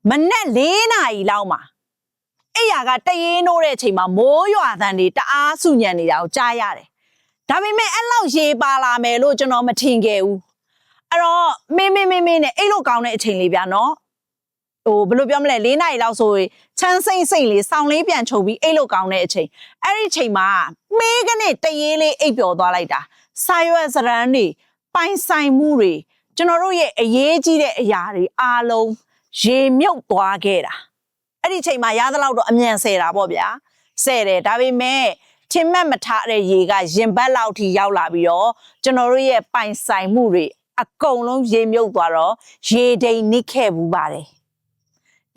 မနဲ့4 နာရီလောက်မှာအဲ့ရကတရေနိုးတဲ့အချိန်မှာမိုးရွာသံတွေတအားဆူညံနေတာကိုကြားရတယ်ဒါပေမဲ့အဲ့လောက်ရေပါလာမယ်လို့ကျွန်တော်မထင်ခဲ့ဘူးအဲ့တော့မင်းနဲ့အဲ့လိုကောင်းတဲ့အချိန်လေးဗျာနော်ဘယ်လိုပြောမလဲ4 နာရီလောက်ဆိုရင်ချမ်းစိမ့်လေးဆောင်းလေးပြန်ချုပ်ပြီးအဲ့လိုကောင်းတဲ့အချိန်အဲ့ဒီအချိန်မှာမေးကနေတရေလေးအိပ်ပျော်သွားလိုက်တာစာရွက်စရမ်းတွေပိုင်ဆိုင်မှုတွေကျွန်တော်တို့ရဲ့အရေးကြီးတဲ့အရာတွေအားလုံးရေမြုပ်သွားခဲ့တာအဲ့ဒီအချိန်မှာရသလောက်တော့အမြန်ဆယ်တာပေါ့ဗျာဆယ်တယ်ဒါပေမဲ့ထင်မှတ်မထားတဲ့ရေကရင်ဘတ်လောက်ထိရောက်လာပြီးတော့ကျွန်တော်တို့ရဲ့ပိုင်ဆိုင်မှုတွေအကုန်လုံးရေမြုပ်သွားတော့ရေဒိန်နစ်ခဲ့ဘူးပါတယ်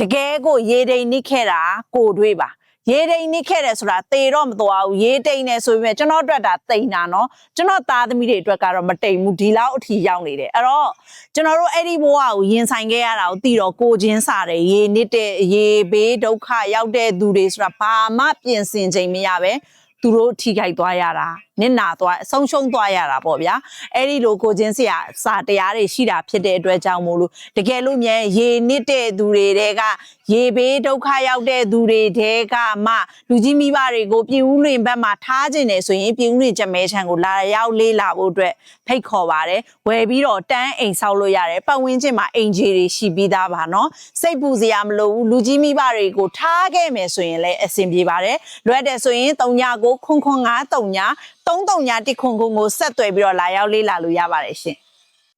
တကယ်ကိုရေဒိန်နစ်ခဲ့တာကိုတွေးပါရေဒိန်နစ်ခဲ့တယ်ဆိုတာသေတော့မသွားဘူးရေတိန်နေဆိုပေမဲ့ကျွန်တော်အတွက်ဒါတိန်တာနော်ကျွန်တော်သားသမီးတွေအတွက်ကတော့မတိန်ဘူးဒီလောက်အထိရောက်နေတယ်အဲ့တော့ကျွန်တော်တို့အဲ့ဒီဘဝကိုရင်ဆိုင်ခဲ့ရတာကိုသိတော့ကိုချင်းစားတယ်ရေနစ်တဲ့ရေဘေးဒုက္ခရောက်တဲ့သူတွေဆိုတာဘာမှပြင်ဆင်ချိန်မရပဲသူတို့ထိခိုက်သွားရတာနစ်နာသွားဆုံးရှုံးသွားရတာပေါ့ဗျာအဲ့ဒီလိုကိုချင်းစရာစာတရားတွေရှိတာဖြစ်တဲ့အတွက်ကြောင့်မို့လို့တကယ်လို့မြန်ရေနစ်တဲ့သူတွေတဲကရေဘေးဒုက္ခရောက်တဲ့သူတွေတဲကမှလူကြီးမိဘတွေကိုပြည်ဦးလွင်ဘက်မှာထားခြင်းနေဆိုရင်ပြည်ဦးလွင်ချက်မဲချမ်းကိုလာရောက်လေးလာဖို့အတွက်ဖိတ်ခေါ်ပါတယ်ဝယ်ပြီးတော့တန်းအိမ်ဆောက်လို့ရတယ်ပတ်ဝန်းကျင်မှာအိမ်ကြီးတွေရှိပြီးသားပါနော်စိတ်ပူစရာမလိုဘူးလူကြီးမိဘတွေကိုထားခဲ့မယ်ဆိုရင်လည်းအဆင်ပြေပါတယ်လွယ်တယ်ဆိုရင်39 9 9 3 3 3 1 9 1 9 9ကိုဆက်သွယ်ပြီးတော့လာရောက်လေးလာလို့ရပါတယ်ရှင်